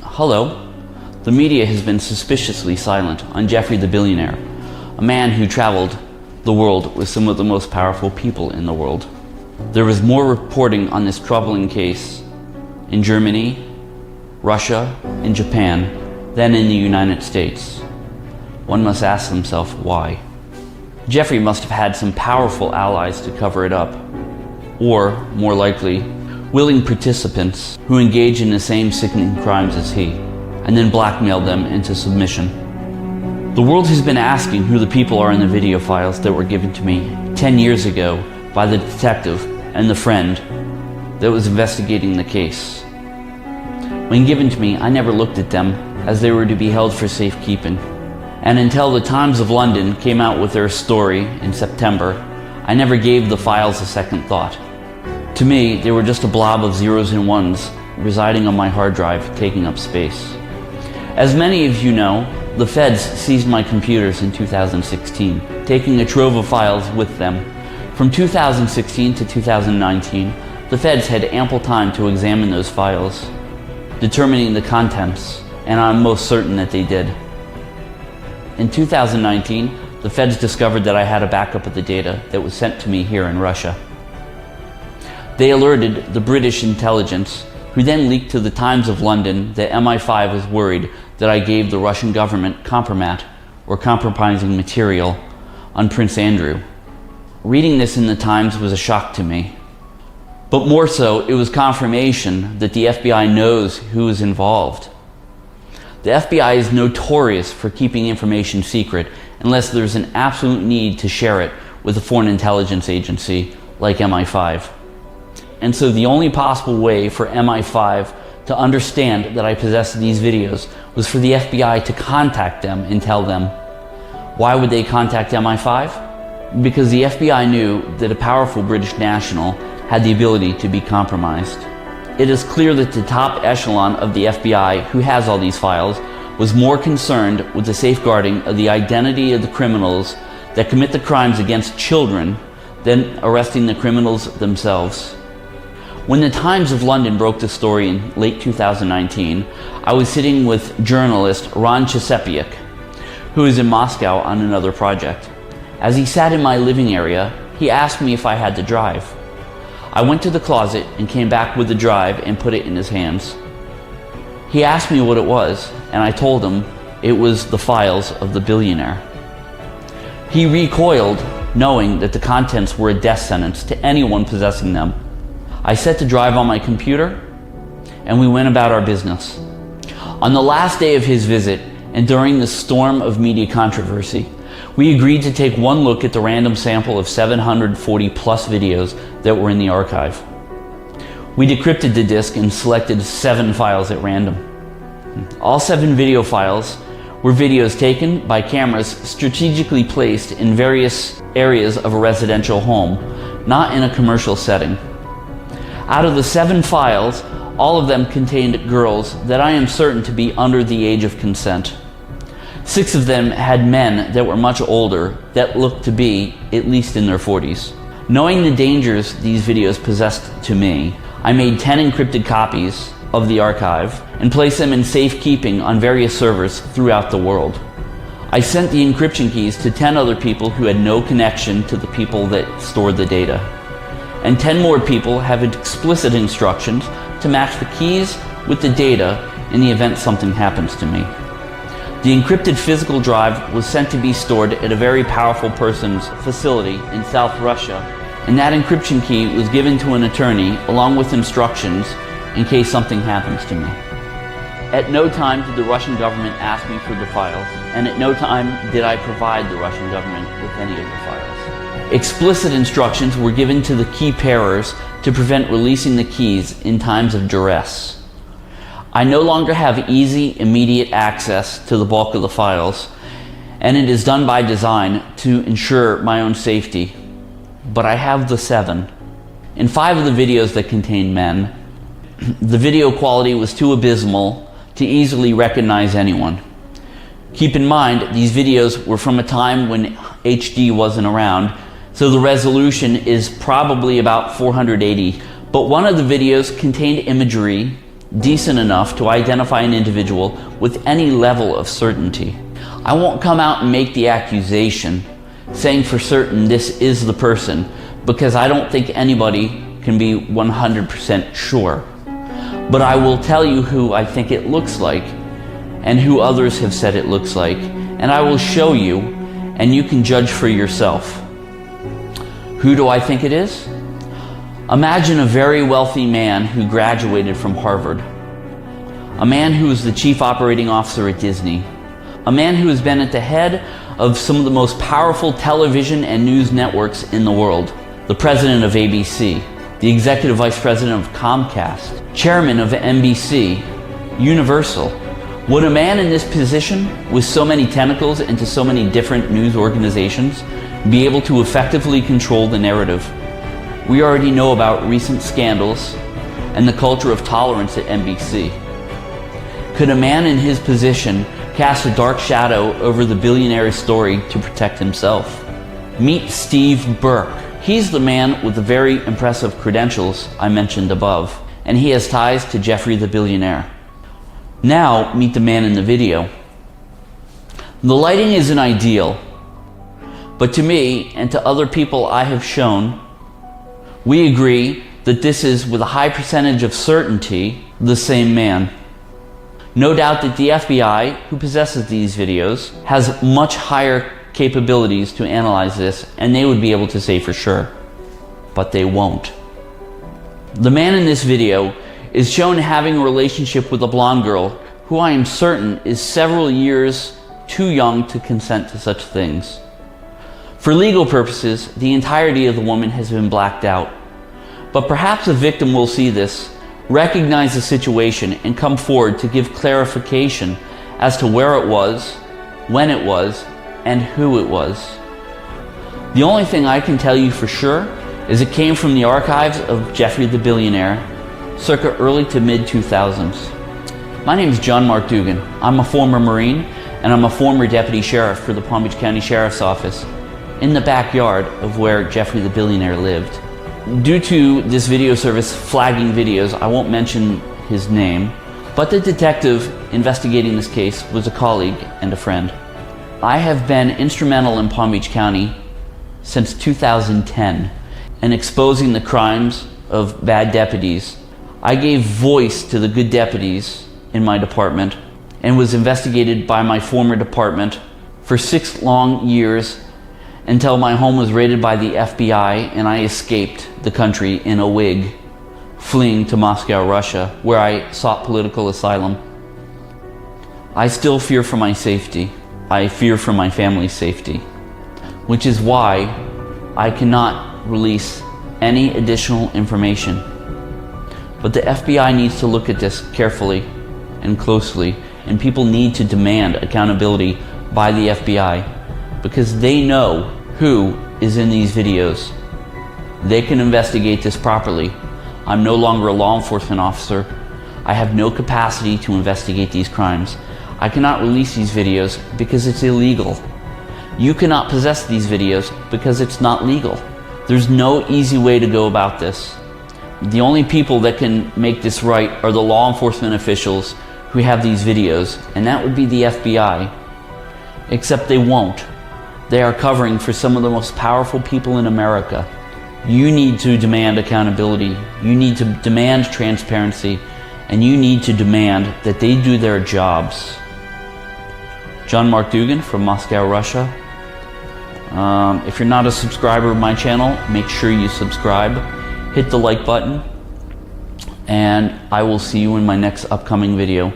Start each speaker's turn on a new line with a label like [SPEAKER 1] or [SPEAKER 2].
[SPEAKER 1] Hello. The media has been suspiciously silent on Jeffrey the billionaire, a man who traveled the world with some of the most powerful people in the world. There was more reporting on this troubling case in Germany, Russia, and Japan than in the United States. One must ask themselves why. Jeffrey must have had some powerful allies to cover it up, or, more likely, willing participants who engage in the same sickening crimes as he, and then blackmailed them into submission. The world has been asking who the people are in the video files that were given to me 10 years ago by the detective and the friend that was investigating the case. When given to me, I never looked at them, as they were to be held for safekeeping. And until the Times of London came out with their story in September, I never gave the files a second thought. To me, they were just a blob of zeros and ones residing on my hard drive, taking up space. As many of you know, the feds seized my computers in 2016, taking a trove of files with them. From 2016 to 2019, the feds had ample time to examine those files, determining the contents, and I'm most certain that they did. In 2019, the feds discovered that I had a backup of the data that was sent to me here in Russia. They alerted the British intelligence, who then leaked to the Times of London that MI5 was worried that I gave the Russian government compromat, or compromising material, on Prince Andrew. Reading this in the Times was a shock to me. But more so, it was confirmation that the FBI knows who is involved. The FBI is notorious for keeping information secret unless there's an absolute need to share it with a foreign intelligence agency like MI5. And so the only possible way for MI5 to understand that I possessed these videos was for the FBI to contact them and tell them. Why would they contact MI5? Because the FBI knew that a powerful British national had the ability to be compromised. It is clear that the top echelon of the FBI, who has all these files, was more concerned with the safeguarding of the identity of the criminals that commit the crimes against children than arresting the criminals themselves. When the Times of London broke the story in late 2019, I was sitting with journalist Ron Chesepiak, who is in Moscow on another project. As he sat in my living area, he asked me if I had the drive. I went to the closet and came back with the drive and put it in his hands. He asked me what it was, and I told him it was the files of the billionaire. He recoiled, knowing that the contents were a death sentence to anyone possessing them. I set the drive on my computer, and we went about our business. On the last day of his visit, and during the storm of media controversy, we agreed to take one look at the random sample of 740 plus videos that were in the archive. We decrypted the disk and selected 7 files at random. All 7 video files were videos taken by cameras strategically placed in various areas of a residential home, not in a commercial setting. Out of the 7 files, all of them contained girls that I am certain to be under the age of consent. 6 of them had men that were much older that looked to be at least in their 40s. Knowing the dangers these videos possessed to me, I made 10 encrypted copies of the archive and placed them in safekeeping on various servers throughout the world. I sent the encryption keys to 10 other people who had no connection to the people that stored the data. And 10 more people have explicit instructions to match the keys with the data in the event something happens to me. The encrypted physical drive was sent to be stored at a very powerful person's facility in South Russia, and that encryption key was given to an attorney along with instructions in case something happens to me. At no time did the Russian government ask me for the files, and at no time did I provide the Russian government with any of the files. Explicit instructions were given to the key pairers to prevent releasing the keys in times of duress. I no longer have easy, immediate access to the bulk of the files, and it is done by design to ensure my own safety. But I have the 7. In 5 of the videos that contained men, the video quality was too abysmal to easily recognize anyone. Keep in mind, these videos were from a time when HD wasn't around, so the resolution is probably about 480, but one of the videos contained imagery decent enough to identify an individual with any level of certainty. I won't come out and make the accusation saying for certain this is the person, because I don't think anybody can be 100% sure. But I will tell you who I think it looks like and who others have said it looks like, and I will show you and you can judge for yourself. Who do I think it is? Imagine a very wealthy man who graduated from Harvard, a man who is the chief operating officer at Disney, a man who has been at the head of some of the most powerful television and news networks in the world, the president of ABC, the executive vice president of Comcast, chairman of NBC, Universal. Would a man in this position, with so many tentacles into so many different news organizations, be able to effectively control the narrative? We already know about recent scandals and the culture of tolerance at NBC. Could a man in his position cast a dark shadow over the billionaire's story to protect himself? Meet Steve Burke. He's the man with the very impressive credentials I mentioned above, and he has ties to Jeffrey the billionaire. Now, meet the man in the video. The lighting isn't ideal, but to me and to other people I have shown, we agree that this is, with a high percentage of certainty, the same man. No doubt that the FBI, who possesses these videos, has much higher capabilities to analyze this, and they would be able to say for sure, but they won't. The man in this video is shown having a relationship with a blonde girl who I am certain is several years too young to consent to such things. For legal purposes, the entirety of the woman has been blacked out. But perhaps a victim will see this, recognize the situation, and come forward to give clarification as to where it was, when it was, and who it was. The only thing I can tell you for sure is it came from the archives of Jeffrey the Billionaire, circa early to mid-2000s. My name is John Mark Dugan. I'm a former Marine, and I'm a former Deputy Sheriff for the Palm Beach County Sheriff's Office, in the backyard of where Jeffrey the Billionaire lived. Due to this video service flagging videos, I won't mention his name, but the detective investigating this case was a colleague and a friend. I have been instrumental in Palm Beach County since 2010 in exposing the crimes of bad deputies. I gave voice to the good deputies in my department and was investigated by my former department for 6 long years until my home was raided by the FBI and I escaped the country in a wig, fleeing to Moscow, Russia, where I sought political asylum. I still fear for my safety. I fear for my family's safety, which is why I cannot release any additional information. But the FBI needs to look at this carefully and closely, and people need to demand accountability by the FBI, because they know who is in these videos. They can investigate this properly. I'm no longer a law enforcement officer. I have no capacity to investigate these crimes. I cannot release these videos because it's illegal. You cannot possess these videos because it's not legal. There's no easy way to go about this. The only people that can make this right are the law enforcement officials who have these videos, and that would be the FBI. Except they won't. They are covering for some of the most powerful people in America. You need to demand accountability. You need to demand transparency, and you need to demand that they do their jobs. John Mark Dugan from Moscow, Russia. If you're not a subscriber of my channel, make sure you subscribe. Hit the like button, and I will see you in my next upcoming video.